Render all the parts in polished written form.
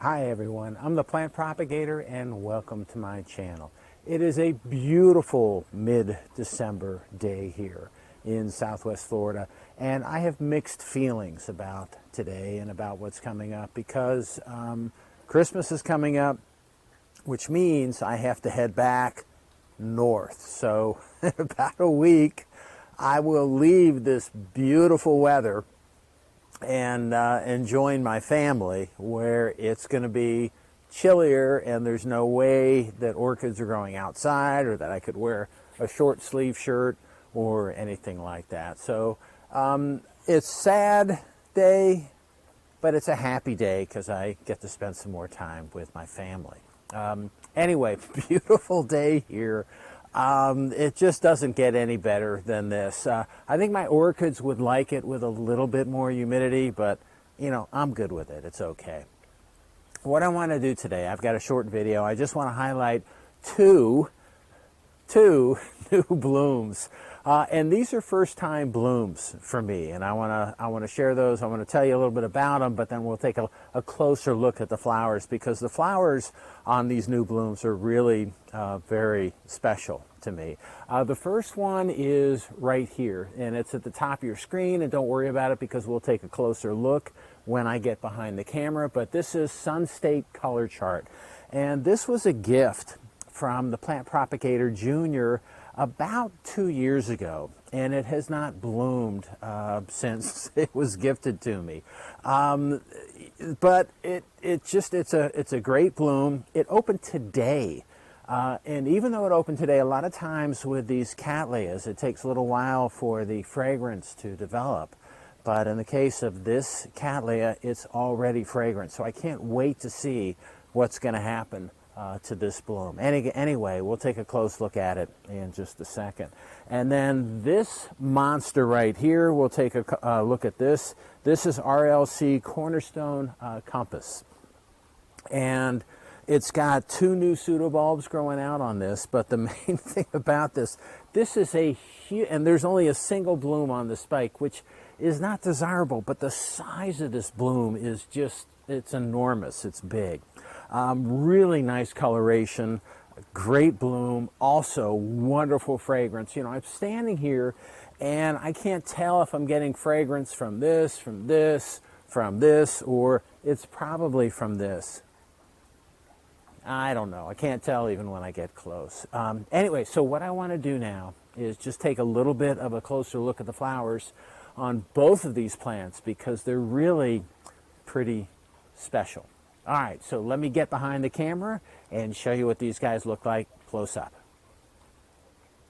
Hi everyone, I'm the plant propagator and welcome to my channel. It is a beautiful mid-December day here in Southwest Florida, and I have mixed feelings about today and about what's coming up because Christmas is coming up, which means I have to head back north. So in about a week I will leave this beautiful weather and join my family where it's going to be chillier and there's no way that orchids are growing outside or that I could wear a short sleeve shirt or anything like that. So it's a sad day, but it's a happy day because I get to spend some more time with my family. Anyway, beautiful day here. It just doesn't get any better than this. I think my orchids would like it with a little bit more humidity, but you know, I'm good with it. It's okay. What I want to do today, I've got a short video. I just want to highlight two new blooms. And these are first time blooms for me, and I want to share those. I want to tell you a little bit about them, but then we'll take a closer look at the flowers because the flowers on these new blooms are really very special to me. The first one is right here, and it's at the top of your screen, and don't worry about it because we'll take a closer look when I get behind the camera. But this is Sun State Color Chart, and this was a gift from the Plant Propagator Junior about 2 years ago, and it has not bloomed since it was gifted to me. But it's a great bloom. It opened today, and even though it opened today, a lot of times with these cattleyas, it takes a little while for the fragrance to develop. But in the case of this cattleya, it's already fragrant, so I can't wait to see what's going to happen to this bloom. Anyway, we'll take a close look at it in just a second. And then this monster right here, we'll take a look at this. This is RLC Cornerstone Compass. And it's got two new pseudobulbs growing out on this, but the main thing about this is a huge, and there's only a single bloom on the spike, which is not desirable, but the size of this bloom is just, it's enormous, it's big. Really nice coloration, great bloom, also wonderful fragrance. You know, I'm standing here and I can't tell if I'm getting fragrance from this, or it's probably from this. I don't know. I can't tell even when I get close. Anyway, so what I want to do now is just take a little bit of a closer look at the flowers on both of these plants because they're really pretty special. All right, so let me get behind the camera and show you what these guys look like close up.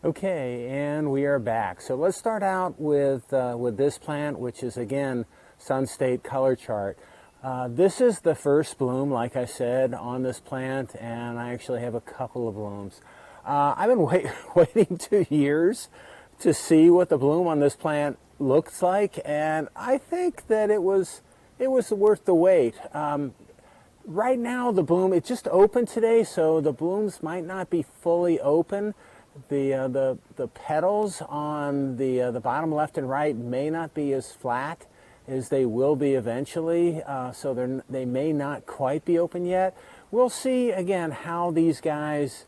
Okay, and we are back. So let's start out with this plant, which is again Sun State Color Chart. This is the first bloom, like I said, on this plant, and I actually have a couple of blooms. I've been waiting 2 years to see what the bloom on this plant looks like, and I think that it was worth the wait. Right now, the bloom, it just opened today, so the blooms might not be fully open. The petals on the bottom left and right may not be as flat as they will be eventually, so they may not quite be open yet. We'll see, again, how these guys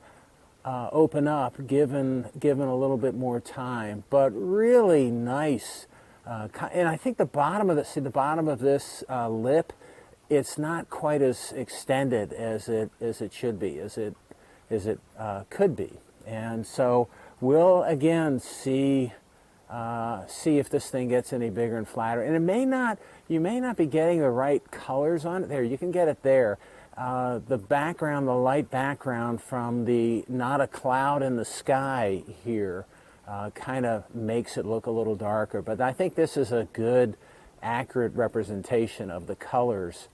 open up given a little bit more time, but really nice. And I think the bottom of this lip, it's not quite as extended as it should be, as it could be, and so we'll again see if this thing gets any bigger and flatter. And you may not be getting the right colors on it. There, you can get it there. The background, the light background from the not a cloud in the sky here kind of makes it look a little darker. But I think this is a good, accurate representation of the colors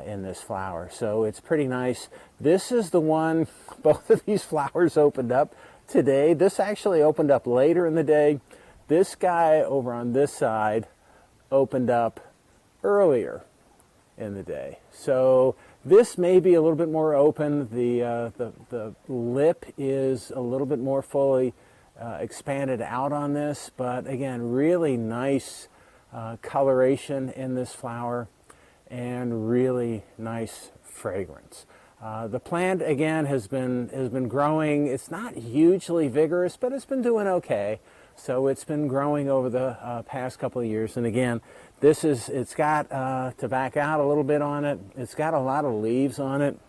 in this flower. So it's pretty nice. This is the one, both of these flowers opened up today. This actually opened up later in the day. This guy over on this side opened up earlier in the day. So this may be a little bit more open. The lip is a little bit more fully expanded out on this, but again, really nice coloration in this flower and really nice nice fragrance. The plant, again, has been growing. It's not hugely vigorous, but it's been doing okay. So it's been growing over the past couple of years. And again, it's got, to back out a little bit on it, it's got a lot of leaves on it.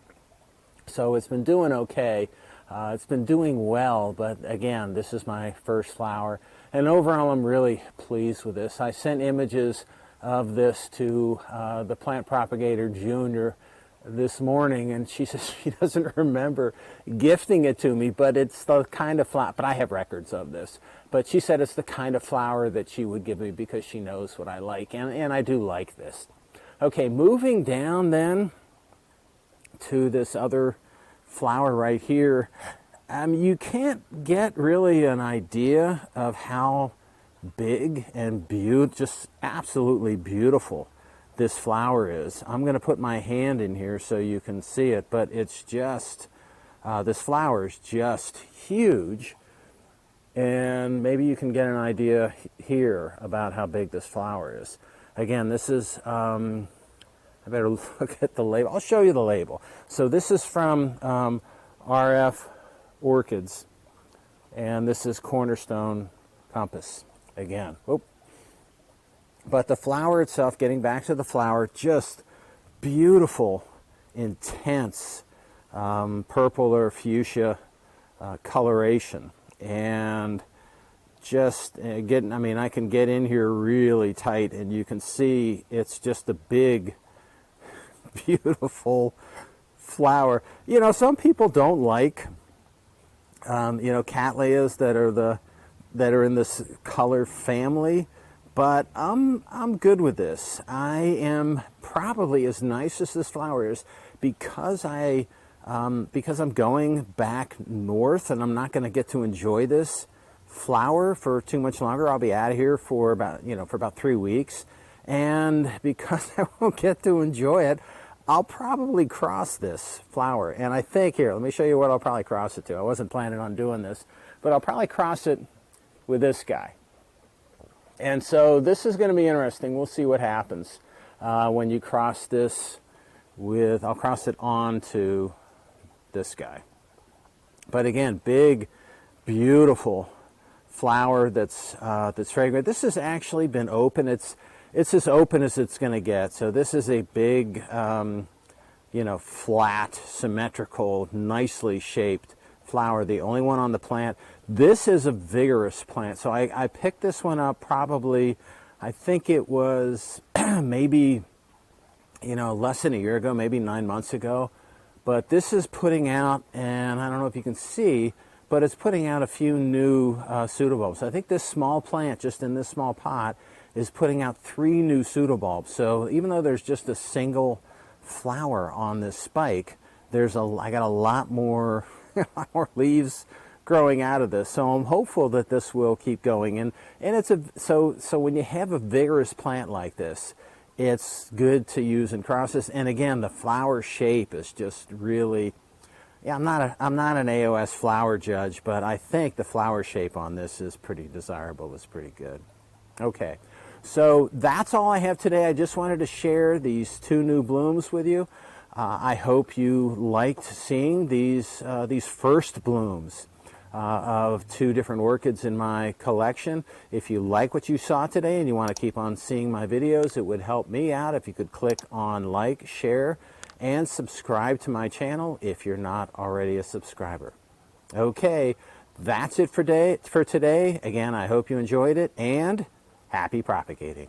So it's been doing okay. It's been doing well, but again, this is my first flower. And overall, I'm really pleased with this. I sent images of this to the plant propagator, Junior, this morning, and she says she doesn't remember gifting it to me, but it's the kind of flower, but I have records of this, but she said it's the kind of flower that she would give me because she knows what I like, and I do like this. Okay, moving down then to this other flower right here. You can't get really an idea of how big and just absolutely beautiful this flower is. I'm going to put my hand in here so you can see it, but it's just, this flower is just huge. And maybe you can get an idea here about how big this flower is. Again, this is, I better look at the label. I'll show you the label. So this is from RF Orchids, and this is Cornerstone Compass again. Whoop. But the flower itself, getting back to the flower, just beautiful, intense purple or fuchsia coloration. And just getting, I mean, I can get in here really tight and you can see it's just a big, beautiful flower. You know, some people don't like, you know, cattleyas that are in this color family. But I'm good with this. I am probably as nice as this flower is because I'm going back north and I'm not going to get to enjoy this flower for too much longer. I'll be out of here for about, you know, for about 3 weeks, and because I won't get to enjoy it, I'll probably cross this flower. And I think, here, let me show you what I'll probably cross it to. I wasn't planning on doing this, but I'll probably cross it with this guy. And so this is going to be interesting. We'll see what happens when you cross this with, I'll cross it on to this guy. But again, big, beautiful flower that's fragrant. This has actually been open. It's as open as it's going to get. So this is a big, you know, flat, symmetrical, nicely shaped flower, the only one on the plant. This is a vigorous plant. So I picked this one up probably, I think it was maybe, you know, less than a year ago, maybe 9 months ago. But this is putting out, and I don't know if you can see, but it's putting out a few new pseudobulbs. I think this small plant, just in this small pot, is putting out 3 new pseudobulbs. So even though there's just a single flower on this spike, I got a lot more leaves growing out of this. So I'm hopeful that this will keep going. And it's so when you have a vigorous plant like this, it's good to use in crosses. And again, the flower shape is just really, yeah, I'm not an AOS flower judge, but I think the flower shape on this is pretty desirable. It's pretty good. Okay, so that's all I have today. I just wanted to share these 2 new blooms with you. I hope you liked seeing these first blooms of 2 different orchids in my collection. If you like what you saw today and you want to keep on seeing my videos, it would help me out if you could click on like, share, and subscribe to my channel if you're not already a subscriber. Okay, that's it for today. Again, I hope you enjoyed it, and happy propagating.